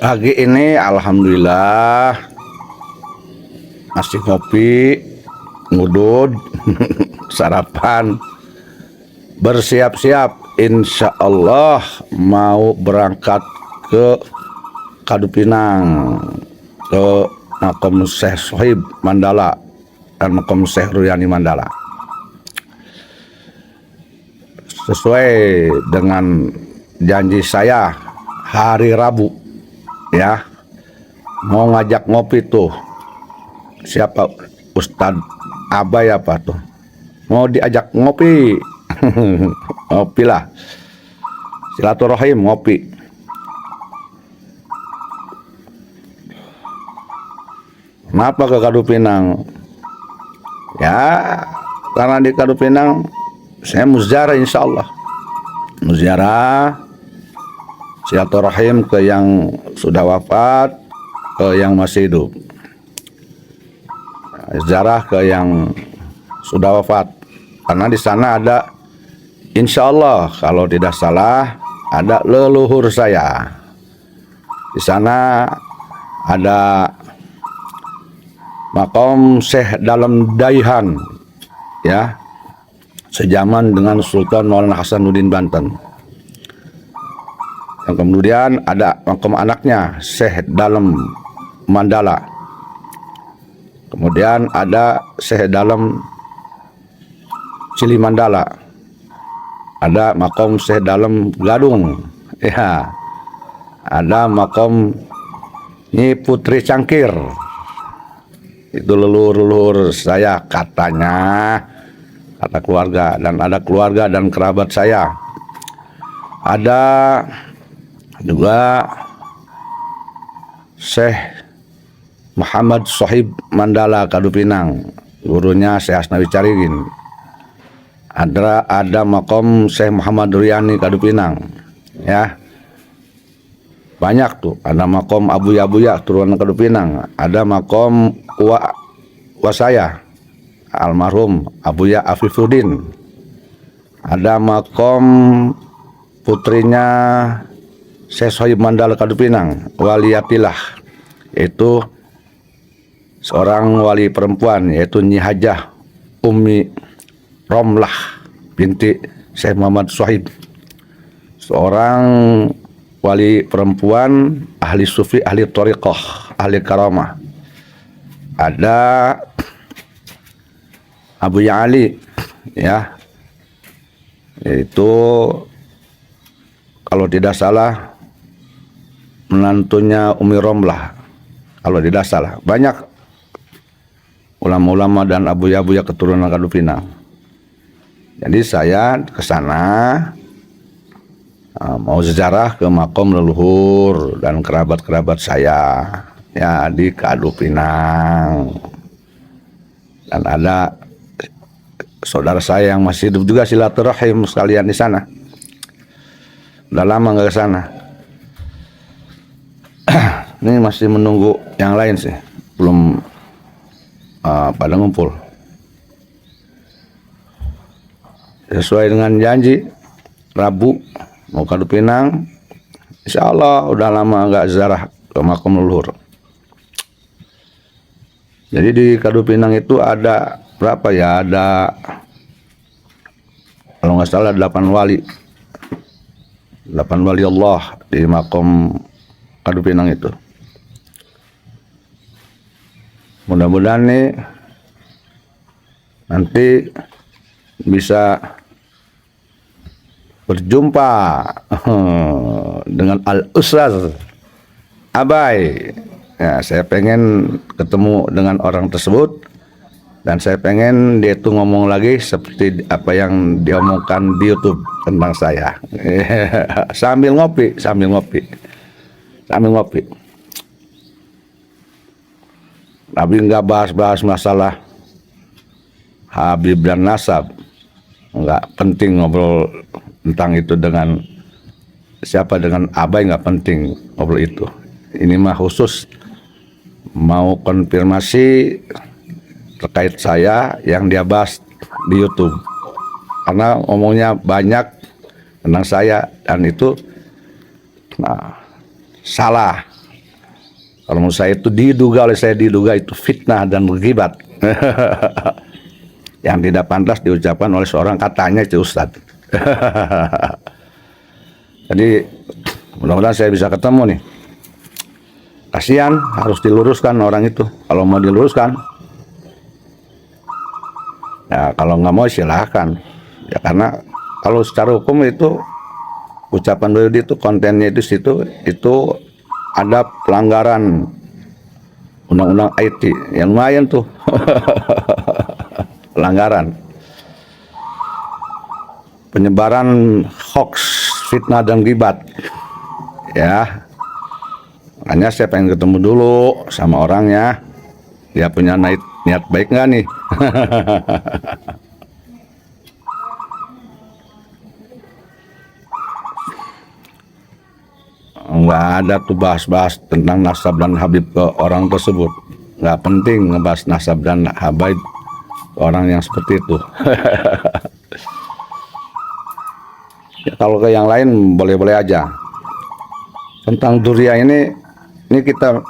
Pagi ini alhamdulillah masih ngopi, ngudud, sarapan, bersiap-siap insya Allah mau berangkat ke Kadupinang, ke Makom Syekh Sohib Mandala dan Makom Syekh Ruyani Mandala. Sesuai dengan janji saya hari Rabu, ya, mau ngajak ngopi tuh. Siapa Ustadz Abai apa tuh? Mau diajak ngopi. Ngopi lah. Silaturahim ngopi. Kenapa ke Kadupinang? Ya, karena di Kadupinang saya muziarah insya Allah. Muziarah, silaturahim ke yang sudah wafat, ke yang masih hidup. Ziarah ke yang sudah wafat. Karena di sana ada, insya Allah kalau tidak salah, ada leluhur saya. Di sana ada Makom Syekh Dalam Daihan, ya, sejaman dengan Sultan Maulana Hasanuddin Banten. Yang kemudian ada makom anaknya Syekh Dalam Mandala. Kemudian ada Syekh Dalam Cili Mandala. Ada makom Syekh Dalam Gadung. Ya. Ada makom Nyi Putri Cangkir. Itu leluhur saya katanya, kata keluarga, dan ada keluarga dan kerabat saya. Ada juga Syekh Muhammad Sohib Mandala Kadupinang, gurunya Syekh Asnawi Carigin. Ada makom Syekh Muhammad Ruyani Kadupinang, ya. Banyak tuh, ada makom Abuya turunan Kadupinang, ada makom wa saya almarhum Abuya Afifuddin, ada makom putrinya Syekh Sohib Mandala Kadupinang, Waliyatillah, itu seorang wali perempuan, yaitu Nyi Hajah Ummi Romlah binti Syekh Muhammad Sohib, seorang wali perempuan, ahli sufi, ahli thariqah, ahli karamah. Ada Abuya Ali, ya, yaitu kalau tidak salah menantunya Umi Romlah, kalau tidak salah. Banyak ulama-ulama dan abuya-abuya keturunan Kadupinang. Jadi saya ke sana mau ziarah ke makom leluhur dan kerabat-kerabat saya, ya, di Kadupinang. Dan ada saudara saya yang masih hidup juga, silaturahim sekalian di sana. Udah lama nggak ke sana. Ini masih menunggu yang lain sih, belum pada ngumpul. Sesuai dengan janji Rabu mau Kadupinang, insya Allah udah lama nggak ziarah ke makom leluhur. Jadi di Kadupinang itu ada berapa ya? Ada, kalau nggak salah, 8 wali. 8 wali Allah di makom Kadupinang itu. Mudah-mudahan nih nanti bisa berjumpa dengan Al-Ustadz Abai. Ya, saya pengen ketemu dengan orang tersebut, dan saya pengen dia itu ngomong lagi seperti apa yang diomongkan di YouTube tentang saya. Sambil ngopi. Tapi nggak bahas-bahas masalah Habib dan nasab. Nggak penting ngobrol tentang itu dengan siapa, dengan Abai nggak penting ngobrol itu. Ini mah khusus mau konfirmasi terkait saya yang dia bahas di YouTube, karena ngomongnya banyak tentang saya, dan itu salah. Kalau menurut saya itu diduga itu fitnah dan ghibat yang tidak pantas diucapkan oleh seorang, katanya itu Ustadz. Jadi mudah-mudahan saya bisa ketemu nih. Kasihan, harus diluruskan orang itu. Kalau mau diluruskan, ya kalau nggak mau silahkan. Ya karena kalau secara hukum itu ucapan beliau itu kontennya itu situ itu ada pelanggaran undang-undang IT yang lumayan tuh. Pelanggaran, penyebaran hoax, fitnah dan ghibat, ya. Makanya saya pengen ketemu dulu sama orangnya, dia punya niat baik nggak nih. Nggak ada tuh bahas-bahas tentang nasab dan habib ke orang tersebut. Nggak penting ngebahas nasab dan habib ke orang yang seperti itu. Ya, kalau ke yang lain boleh-boleh aja. Tentang dzurriyyah ini kita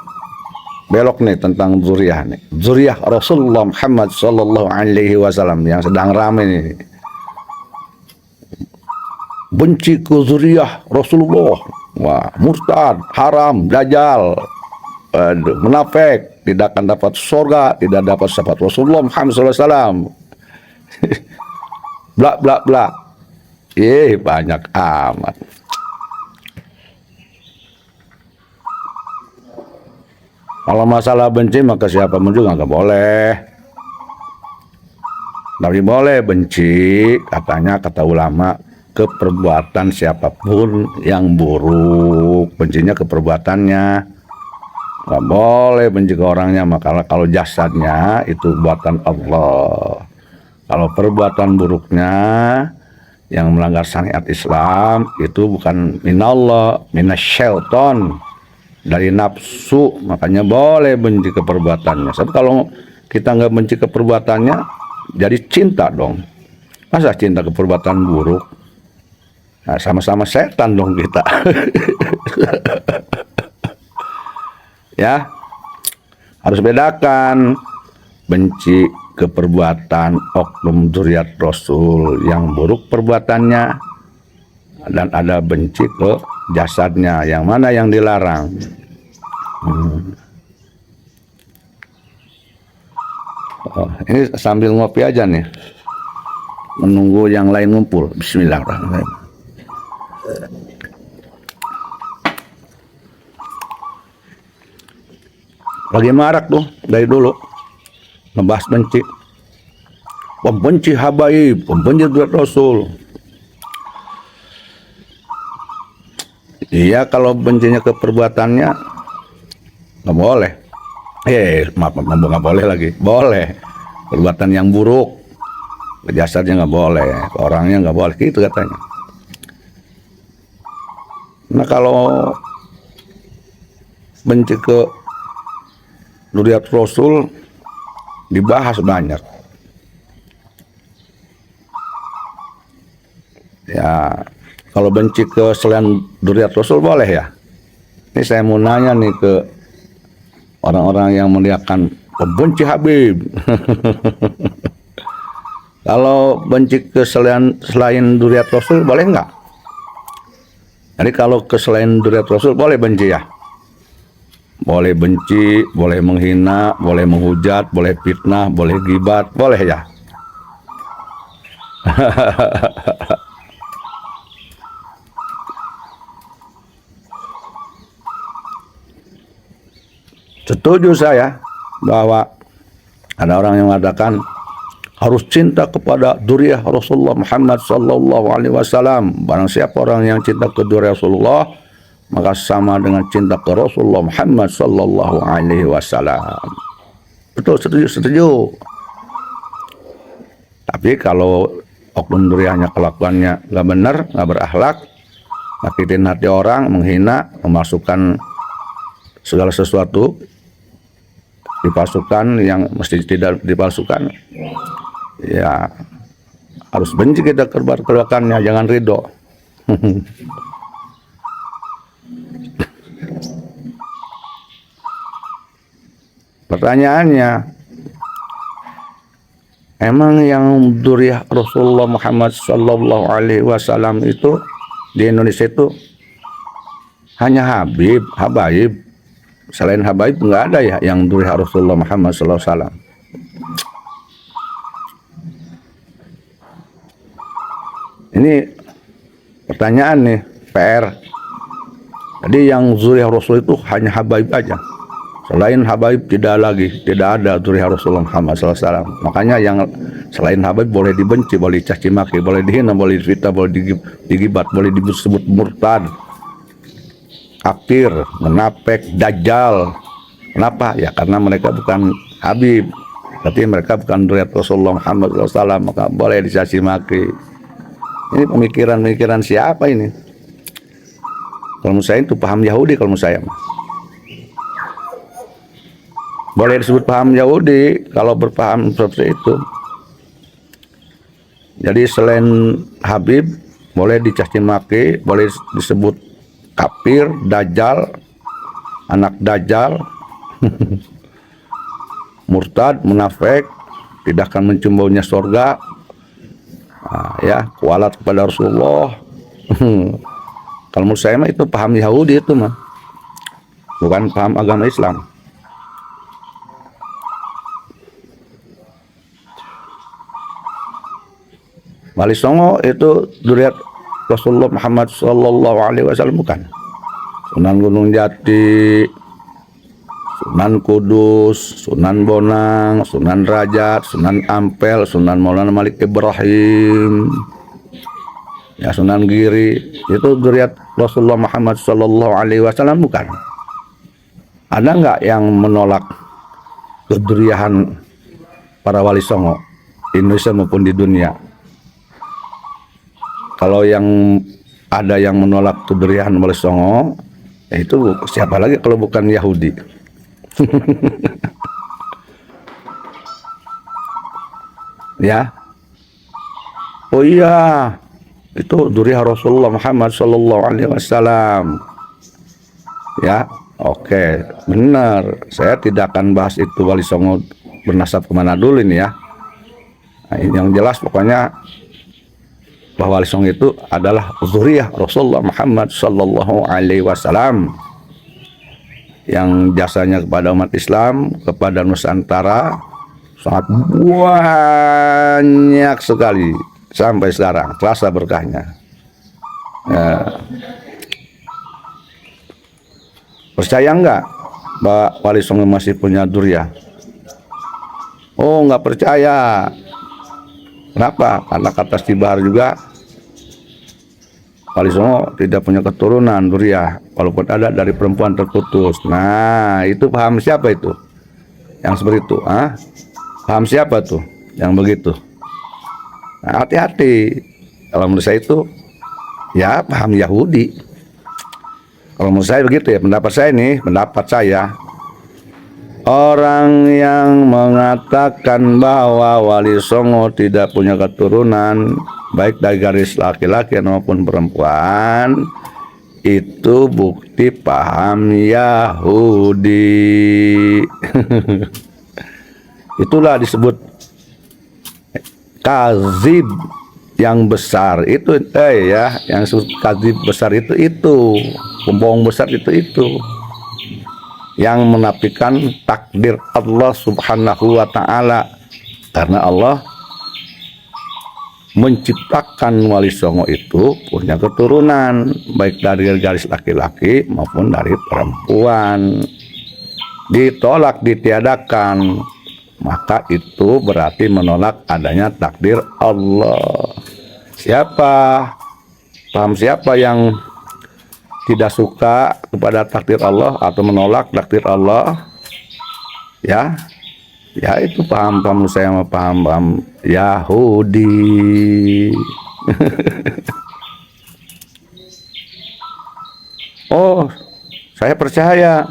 belok nih tentang dzurriyyah nih. Dzurriyyah Rasulullah Muhammad sallallahu alaihi wasallam yang sedang ramai nih. Benci ke dzurriyyah Rasulullah. Wah, murtad, haram, dajjal, munafik, tidak akan dapat surga, tidak dapat syafaat Rasulullah Muhammad sallallahu alaihi wasallam. Bla bla bla. Banyak amat. Kalau masalah benci maka siapapun juga nggak boleh. Tapi boleh benci, katanya kata ulama, ke perbuatan siapapun yang buruk. Bencinya ke perbuatannya. Nggak boleh benci ke orangnya. Maka kalau jasadnya itu buatan Allah. Kalau perbuatan buruknya yang melanggar syariat Islam itu bukan minallah, minasyaiton, dari nafsu, makanya boleh benci ke perbuatannya. Tapi kalau kita nggak benci ke perbuatannya, jadi cinta dong. Masa cinta ke perbuatan buruk? Nah, sama-sama setan dong kita. Ya, harus bedakan benci ke perbuatan oknum dzurriyyah Rasul yang buruk perbuatannya, dan ada benci ke jasadnya, yang mana yang dilarang. Ini sambil ngopi aja nih, menunggu yang lain ngumpul. Bismillahirrahmanirrahim. Lagi marak tuh dari dulu ngebahas benci, pembenci habaib, pembenci dzurriyyah Rasul. Iya, kalau bencinya ke perbuatannya nggak boleh. Maaf, nggak boleh lagi. Boleh. Perbuatan yang buruk, ke jasadnya nggak boleh, ke orangnya nggak boleh, gitu katanya. Nah, kalau benci ke dzurriyyah Rasul dibahas banyak. Ya, kalau benci ke selain dzurriyyah Rasul boleh ya. Ini saya mau nanya nih ke orang-orang yang melihatkan pembenci Habib. Kalau benci ke selain dzurriyyah Rasul boleh nggak? Jadi kalau ke selain dzurriyyah Rasul boleh benci ya? Boleh benci, boleh menghina, boleh menghujat, boleh fitnah, boleh ghibat, boleh ya? Setuju saya bahwa ada orang yang mengatakan harus cinta kepada dzurriyyah Rasulullah Muhammad sallallahu alaihi wasallam. Barang siapa orang yang cinta ke dzurriyyah Rasulullah, maka sama dengan cinta ke Rasulullah Muhammad sallallahu alaihi wasallam. Betul, setuju. Tapi kalau oknum dzurriyyahnya kelakuannya nggak benar, nggak berakhlak, nyakitin hati orang, menghina, memasukkan segala sesuatu, dipalsukan yang mesti tidak dipalsukan, ya harus benci kita kebaikannya, jangan ridho. Pertanyaannya, emang yang dzurriyyah Rasulullah Muhammad Sallallahu Alaihi Wasallam itu di Indonesia itu hanya Habaib. Selain Habaib nggak ada ya yang dzurriyyah Rasulullah Muhammad Sallallahu Alaihi Wasallam. Ini pertanyaan nih, PR. Jadi yang dzurriyyah Rasul itu hanya Habaib aja. Selain Habaib tidak ada dzurriyyah Rasulullah Muhammad SAW. Makanya yang selain Habaib boleh dibenci, boleh dicaci maki, boleh dihina, boleh difitnah, boleh digibat, boleh disebut murtad, kafir, munafik, dajjal. Kenapa? Ya karena mereka bukan Habib, tapi mereka bukan dzurriyyah Rasulullah Muhammad SAW, maka boleh dicaci maki. Ini pemikiran siapa ini? Kalau menurut saya itu paham Yahudi kalau menurut saya. Boleh disebut paham Yahudi kalau berpaham seperti itu. Jadi selain Habib boleh dicaci maki, boleh disebut kafir, dajjal, anak dajjal, murtad, munafik, tidak akan mencium baunya surga. Ya, kualat kepada Rasulullah. Kalau menurut saya mah itu paham Yahudi itu mah, bukan paham agama Islam. Wali Songo itu dzurriyyah Rasulullah Muhammad Sallallahu Alaihi Wasallam bukan? Sunan Gunung Jati, Sunan Kudus, Sunan Bonang, Sunan Rajat, Sunan Ampel, Sunan Maulana Malik Ibrahim, ya Sunan Giri, itu dzurriyyah Rasulullah Muhammad Sallallahu Alaihi Wasallam bukan? Ada nggak yang menolak kedzurriyahan para wali songo di Indonesia maupun di dunia? Kalau yang ada yang menolak kedzurriyahan wali songo, ya itu siapa lagi kalau bukan Yahudi? Ya, oh iya, itu dzurriyyah Rasulullah Muhammad Sallallahu Alaihi Wasallam. Ya, oke, benar. Saya tidak akan bahas itu wali songo bernasab kemana dulu ini ya. Nah, ini yang jelas pokoknya bahwa wali songo itu adalah dzurriyyah Rasulullah Muhammad Sallallahu Alaihi Wasallam yang jasanya kepada umat Islam, kepada Nusantara sangat banyak sekali sampai sekarang, terasa berkahnya. Ya. Percaya enggak bahwa wali songo masih punya dzurriyyah? Oh, enggak percaya. Kenapa? Karena kata Stibahar juga wali songo tidak punya keturunan dzurriyyah, walaupun ada dari perempuan terputus. Nah, itu paham siapa itu? Yang seperti itu, paham siapa tuh yang begitu? Nah, hati-hati. Kalau menurut saya itu ya paham Yahudi. Kalau menurut saya begitu ya, pendapat saya nih, pendapat saya. Orang yang mengatakan bahwa wali songo tidak punya keturunan, baik dari garis laki-laki maupun perempuan, itu bukti paham Yahudi. Itulah disebut kazib yang besar itu, ya, yang disebut kazib besar itu pembohong besar itu yang menafikan takdir Allah Subhanahu wa Ta'ala, karena Allah menciptakan wali songo itu punya keturunan baik dari garis laki-laki maupun dari perempuan. Ditolak, ditiadakan, maka itu berarti menolak adanya takdir Allah. Paham siapa yang tidak suka kepada takdir Allah atau menolak takdir Allah, ya itu paham saya sama paham Yahudi. Oh, saya percaya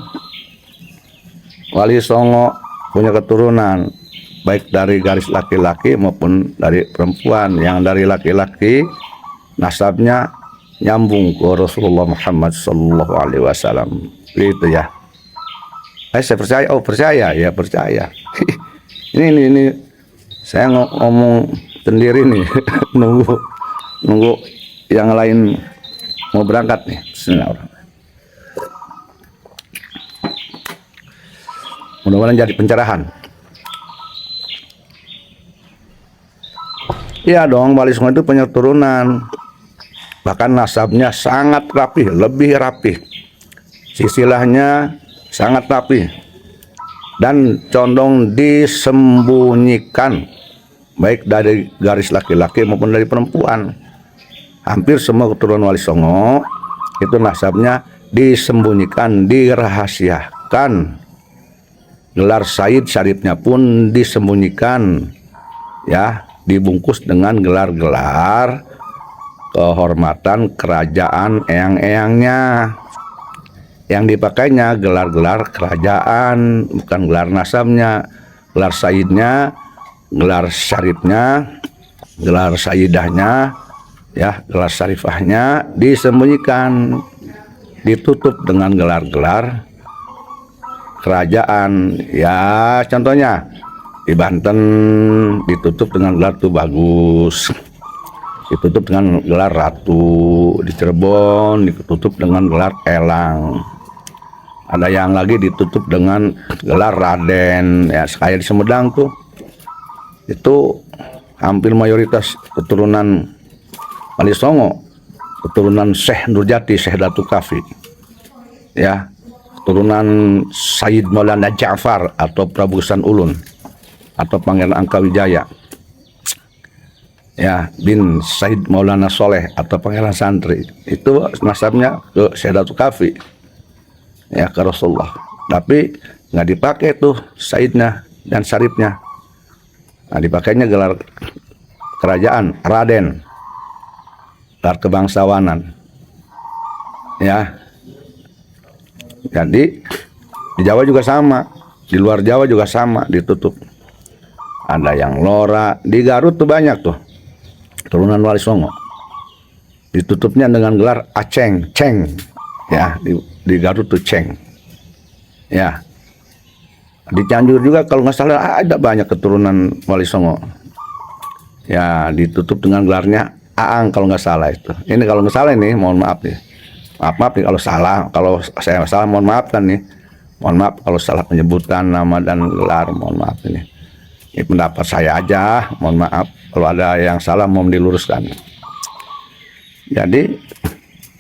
wali songo punya keturunan baik dari garis laki-laki maupun dari perempuan. Yang dari laki-laki nasabnya nyambung ke Rasulullah Muhammad Sallallahu Alaihi Wasallam. Gitu ya. Saya percaya, oh percaya, ya percaya. ini saya ngomong sendiri nih, nunggu yang lain mau berangkat nih. Bismillahirrahmanirrahim. Mudah-mudahan jadi pencerahan. Iya dong, Wali Songo itu punya turunan. Bahkan nasabnya sangat rapih, lebih rapih. Silsilahnya sangat rapih. Dan condong disembunyikan. Baik dari garis laki-laki maupun dari perempuan. Hampir semua keturunan Wali Songo itu nasabnya disembunyikan, dirahasiakan. Gelar Sayyid Syarifnya pun disembunyikan, ya, dibungkus dengan gelar-gelar kehormatan kerajaan eyang-eyangnya. Yang dipakainya gelar-gelar kerajaan, bukan gelar nasabnya. Gelar Sayyidnya, gelar Syarifnya, gelar Sayyidahnya, ya, gelar Syarifahnya disembunyikan, ditutup dengan gelar-gelar kerajaan. Ya, contohnya di Banten ditutup dengan gelar Tubagus, ditutup dengan gelar Ratu. Di Cirebon ditutup dengan gelar Elang. Ada yang lagi ditutup dengan gelar Raden. Ya, kayak di Sumedang tuh, itu hampir mayoritas keturunan Wali Songo, keturunan Syekh Nurjati, Syekh Datuk Kafi, ya, keturunan Sayyid Maulana Ja'far atau Prabu Gesan Ulun atau Pangeran Angkawijaya, ya, bin Sayyid Maulana Soleh atau Pangeran Santri. Itu nasabnya ke Syekh Datuk Kafi, ya, ke Rasulullah. Tapi nggak dipakai tuh Sayyidnya dan Syarifnya. Nah, dipakainya gelar kerajaan, Raden, gelar kebangsawanan, ya. Jadi di Jawa juga sama, di luar Jawa juga sama, ditutup. Ada yang Lora, di Garut tuh banyak tuh turunan Wali Songo. Ditutupnya dengan gelar Aceng, Ceng, ya, di Garut tuh Ceng, ya. Di Cianjur juga kalau nggak salah ada banyak keturunan Wali Songo, ya, ditutup dengan gelarnya Aang kalau nggak salah itu. Ini kalau nggak salah ini, mohon maaf nih. Maaf nih kalau salah, kalau saya salah mohon maaf kan nih. Mohon maaf kalau salah penyebutan nama dan gelar, mohon maaf ini. Ini pendapat saya aja, mohon maaf kalau ada yang salah mohon diluruskan. Jadi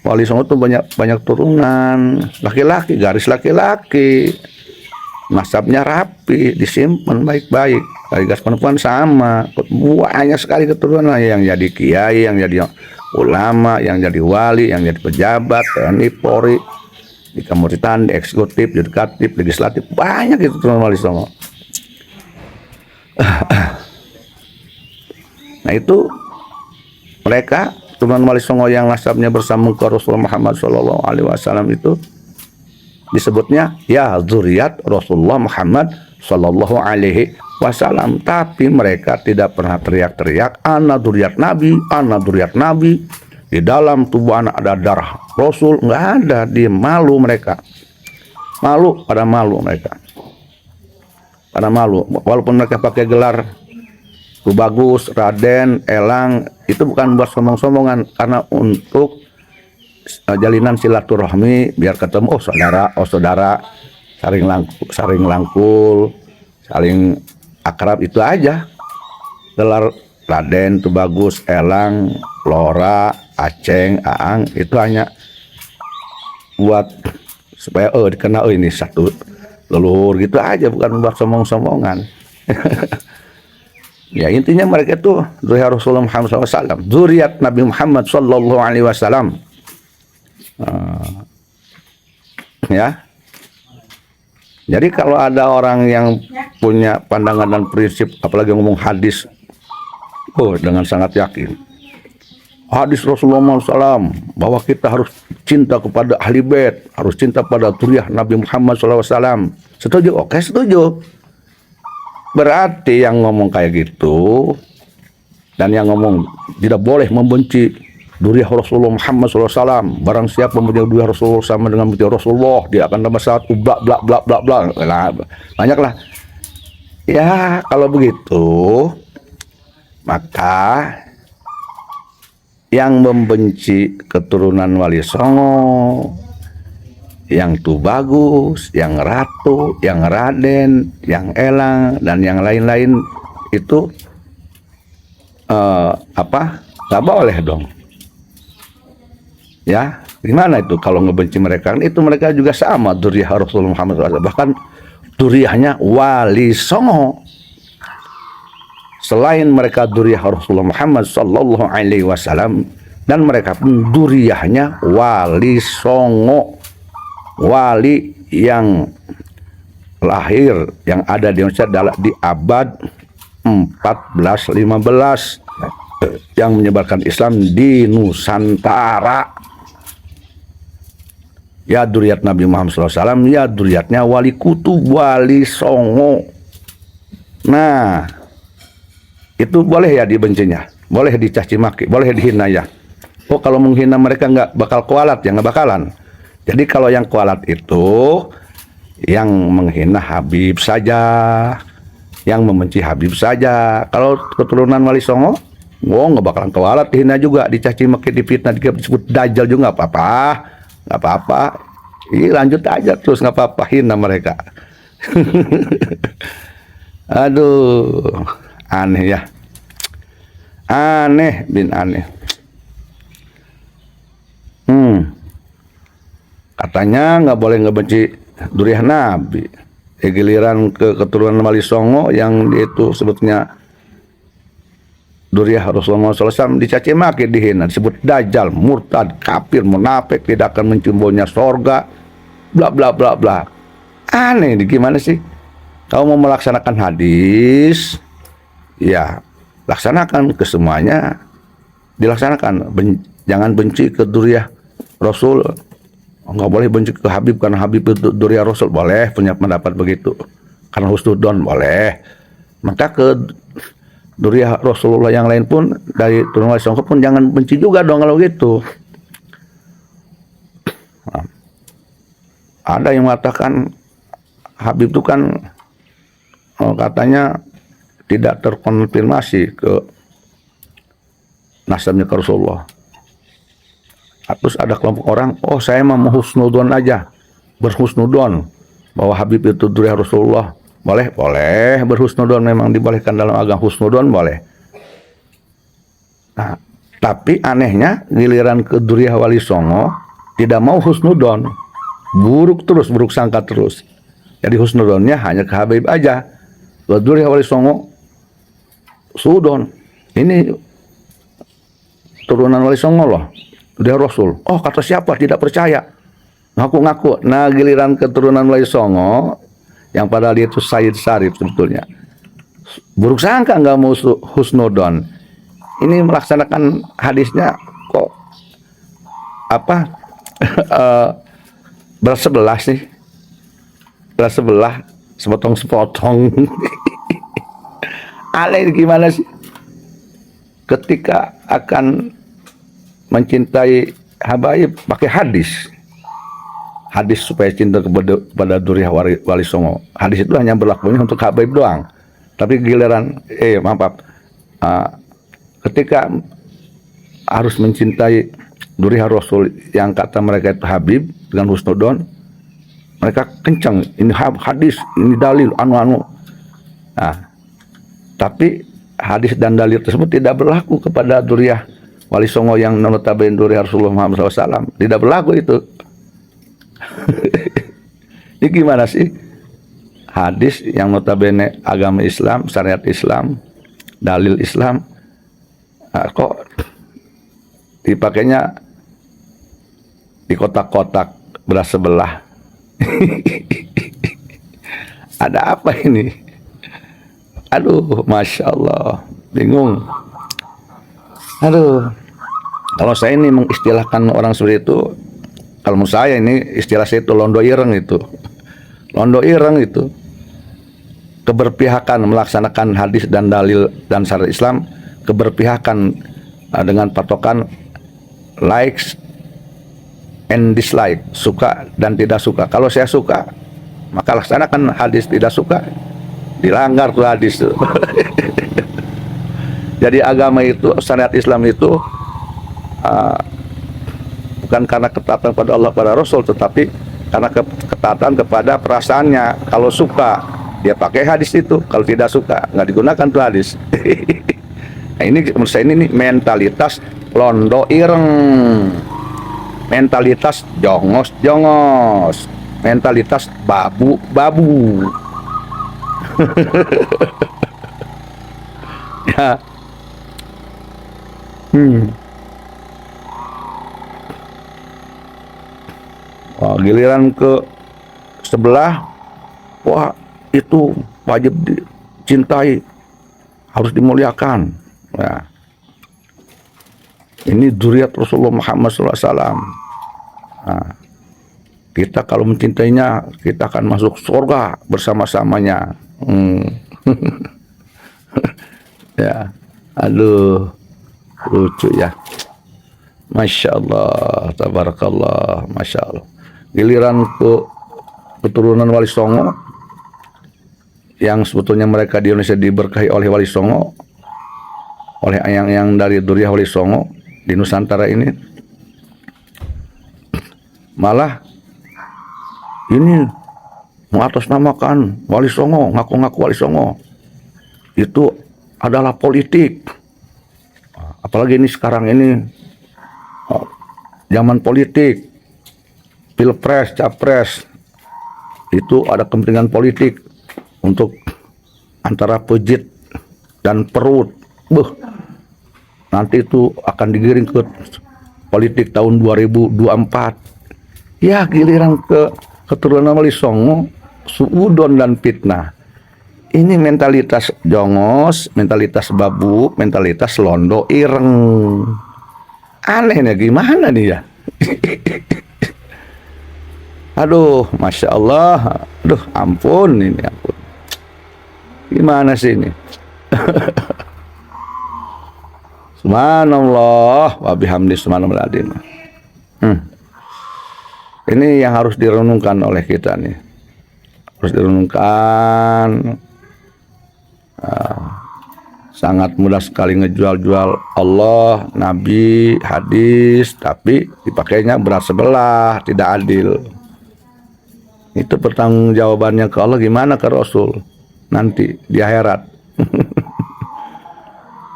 Wali Songo tuh banyak turunan laki-laki, garis laki-laki. Nasabnya rapi, disimpan baik-baik. Dari garis perempuan sama, banyak sekali keturunan yang jadi kiai, yang jadi ulama, yang jadi wali, yang jadi pejabat, TNI, Polri, di pemerintahan, di eksekutif, yudikatif, legislatif, banyak itu turunan Wali Songo. Nah, itu mereka turunan Wali Songo yang nasabnya bersambung ke Rasulullah Muhammad Sallallahu Alaihi Wasallam itu disebutnya ya zuriat Rasulullah Muhammad Sallallahu Alaihi Wasallam. Tapi mereka tidak pernah teriak-teriak ana zuriat Nabi, ana zuriat Nabi. Di dalam tubuh anak ada darah Rasul, nggak ada. Dia malu mereka, malu, pada malu mereka, pada malu. Walaupun mereka pakai gelar Tubagus, Raden, Elang, itu bukan buat sombong-sombongan, karena untuk jalinan silaturahmi, biar ketemu oh saudara, saling langkul, saling akrab, itu aja. Gelar Raden, Tubagus, Elang, Lora, Aceng, Aang itu hanya buat supaya dikenal ini satu leluhur gitu aja, bukan buat sombong-sombongan. Ya, intinya mereka itu zuriat Rasulullah Muhammad SAW, zuriat Nabi Muhammad Sallallahu Alaihi Wasallam. Ya, jadi kalau ada orang yang punya pandangan dan prinsip, apalagi ngomong hadis, dengan sangat yakin hadis Rasulullah SAW bahwa kita harus cinta kepada ahli bait, harus cinta pada zuriat Nabi Muhammad SAW. Setuju? Oke, setuju. Berarti yang ngomong kayak gitu dan yang ngomong tidak boleh membenci Duriah Rasulullah Muhammad SAW. Barang siapa mempunyai duriah Rasulullah sama dengan mempunyai Rasulullah, dia akan dapat satu bla bla bla bla bla. Nah, banyaklah. Ya kalau begitu, maka yang membenci keturunan Wali Songo, yang Tubagus, yang Ratu, yang Raden, yang Elang, dan yang lain-lain itu nggak boleh dong. Ya, gimana itu kalau ngebenci mereka? Itu mereka juga sama duriah Rasulullah Muhammad SAW. Bahkan duriahnya Wali Songo. Selain mereka duriah Rasulullah Muhammad Sallallahu Alaihi Wasallam, dan mereka pun duriahnya Wali Songo, wali yang lahir yang ada di Indonesia di abad 14-15, yang menyebarkan Islam di Nusantara. Ya duriat Nabi Muhammad SAW, ya duriatnya Wali Kutub, Wali Songo. Nah, itu boleh ya dibencinya, boleh dicaci maki, boleh dihina ya. Oh kalau menghina mereka nggak bakal kualat ya, nggak bakalan. Jadi kalau yang kualat itu yang menghina Habib saja, yang membenci Habib saja. Kalau keturunan Wali Songo, nggak bakalan kualat, dihina juga, dicaci maki, difitnah, disebut dajjal juga nggak apa-apa. Nggak apa-apa, lanjut aja terus, nggak apa-apa, hina mereka. Aduh, aneh ya, aneh bin aneh. Katanya nggak boleh ngebenci duriah Nabi. Giliran ke keturunan Wali Songo yang itu sebetulnya duriah Rasulullah SAW dicaci maki, dihina, disebut dajjal, murtad, kafir, munafik, tidak akan menciumnya sorga, bla bla bla bla. Aneh, gimana sih? Kau mau melaksanakan hadis, ya laksanakan ke semuanya, dilaksanakan. Jangan benci ke duriah Rasul. Nggak boleh benci ke Habib karena Habib itu duriah Rasul, boleh punya pendapat begitu. Karena husnudon boleh. Maka ke duriah Rasulullah yang lain pun dari turunan Wali Songo pun jangan benci juga dong kalau gitu. Nah, ada yang mengatakan Habib itu kan katanya tidak terkonfirmasi ke nasabnya ke Rasulullah. Terus ada kelompok orang, oh saya mau husnudon aja, berhusnudon bahwa Habib itu duriah Rasulullah. Boleh, boleh berhusnudon, memang dibolehkan dalam agama, husnudon boleh. Nah, tapi anehnya giliran ke duriah Wali Songo tidak mau husnudon, buruk terus, buruk sangka terus. Jadi husnudonnya hanya ke Habib aja. Ke duriah Wali Songo sudon. Ini turunan Wali Songo loh, dia Rasul. Oh kata siapa, tidak percaya, ngaku-ngaku. Nah giliran keturunan Wali Songo yang padahal dia itu Sayyid Syarif sebetulnya, buruk sangka, nggak mau husnudon. Ini melaksanakan hadisnya kok bersebelah sih, bersebelah, sepotong-sepotong. Alay gimana sih? Ketika akan mencintai habaib pakai hadis. Hadis supaya cinta kepada duriah Wali Songo. Hadis itu hanya berlakunya untuk habaib doang. Tapi giliran, ketika harus mencintai duriah Rasul yang kata mereka itu Habib dengan husnudon, mereka kencang, ini hadis, ini dalil, anu. Nah, tapi hadis dan dalil tersebut tidak berlaku kepada duriah Wali Songo yang notabene duriah Rasulullah Muhammad SAW. Tidak berlaku itu. Ini gimana sih? Hadis yang notabene agama Islam, syariat Islam, dalil Islam, kok dipakainya di kotak-kotak belah sebelah. Ada apa ini? Aduh, Masya Allah, bingung. Aduh, kalau saya ini mengistilahkan orang seperti itu, kalau menurut saya ini istilah saya itu londo ireng itu. Londo ireng itu keberpihakan melaksanakan hadis dan dalil dan syariat Islam, keberpihakan dengan patokan likes and dislike, suka dan tidak suka. Kalau saya suka, maka laksanakan hadis, tidak suka, dilanggar tuh hadis tuh. Jadi agama itu, syariat Islam itu bukan karena ketaatan pada Allah pada Rasul, tetapi karena ketaatan kepada perasaannya. Kalau suka, dia pakai hadis itu. Kalau tidak suka, nggak digunakan tuh hadis. Nah, ini menurut saya ini mentalitas londo ireng, mentalitas jongos-jongos, mentalitas babu-babu. Ya. Wah, giliran ke sebelah, wah itu wajib dicintai, harus dimuliakan. Ya. Ini dzurriyyat Rasulullah Muhammad SAW. Nah, kita kalau mencintainya, kita akan masuk surga bersama-samanya. Ya, aduh, lucu ya. Masya Allah, tabarakallah, masya Allah. Giliran ke keturunan Wali Songo, yang sebetulnya mereka di Indonesia diberkahi oleh Wali Songo, oleh yang dari Dzurriyyah Wali Songo di Nusantara ini, malah ini mengatasnamakan Wali Songo, ngaku-ngaku Wali Songo itu adalah politik. Apalagi ini sekarang ini zaman politik, pilpres, capres, itu ada kepentingan politik untuk antara pejit dan perut. Nanti itu akan digiring ke politik tahun 2024. Ya, giliran ke keturunan Wali Songo, suudon dan fitnah. Ini mentalitas jongos, mentalitas babu, mentalitas londo ireng. Anehnya gimana nih ya? Aduh, masya Allah, aduh, ampun ini, ampun. Gimana sih ini? Subhanallah wa bihamdi subhanallah. Ini yang harus direnungkan oleh kita nih. Harus direnungkan. Sangat mudah sekali ngejual-jual Allah, Nabi, hadis, tapi dipakainya berat sebelah, tidak adil. Itu pertanggungjawabannya ke Allah gimana ke Rasul nanti di akhirat.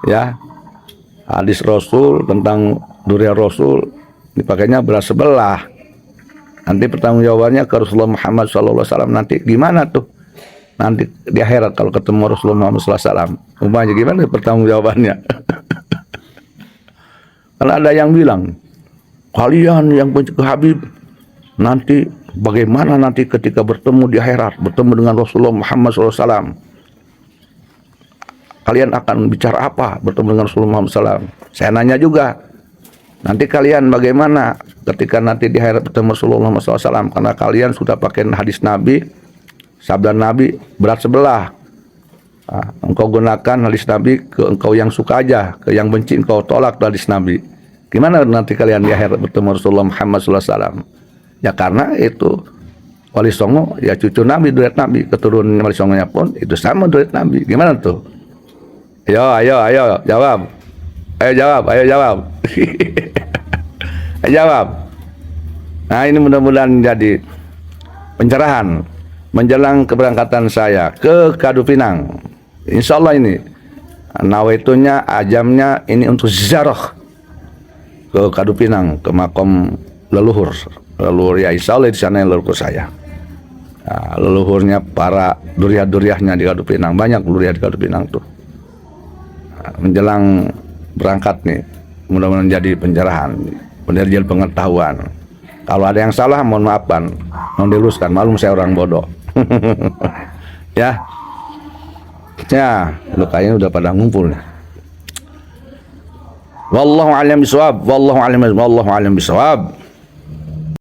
Ya, hadis Rasul tentang dzurriyyah Rasul dipakainya berat sebelah. Nanti pertanggungjawabannya ke Rasulullah Muhammad SAW nanti gimana tuh? Nanti di akhirat kalau ketemu Rasulullah Muhammad SAW, umpamanya gimana pertanggungjawabannya? Karena ada yang bilang, kalian yang benci ke Habib, nanti bagaimana nanti ketika bertemu di akhirat, bertemu dengan Rasulullah Muhammad SAW? Kalian akan bicara apa bertemu dengan Rasulullah Muhammad SAW? Saya nanya juga, nanti kalian bagaimana ketika nanti di akhirat bertemu Rasulullah Muhammad SAW? Karena kalian sudah pakai hadis Nabi, sabda Nabi berat sebelah. Engkau gunakan hadis Nabi ke engkau yang suka aja, ke yang benci engkau tolak hadis Nabi. Gimana nanti kalian di akhirat bertemu Rasulullah Muhammad SAW? Ya karena itu Wali Songo ya cucu Nabi, dzurriyyat Nabi, keturunan Wali Songonya pun itu sama dzurriyyat Nabi. Gimana tuh? Ayo jawab. Ayo jawab. Ayo jawab. Nah, ini mudah-mudahan jadi pencerahan menjelang keberangkatan saya ke Kadu Pinang. Insya Allah ini nawaitunya, ajamnya ini untuk ziarah ke Kadu Pinang, ke makom leluhur ya, insya Allah di sana leluhur saya. Nah, leluhurnya para dzurriyyah-dzurriyyahnya di Kadu Pinang, banyak dzurriyyah di Kadu Pinang tuh. Nah, menjelang berangkat nih, mudah-mudahan jadi pencerahan, benar jadi pengetahuan. Kalau ada yang salah mohon maafkan, mohon diluruskan, malum saya orang bodoh. Ya, lukanya udah pada ngumpul. Wallahu a'lam bishawab.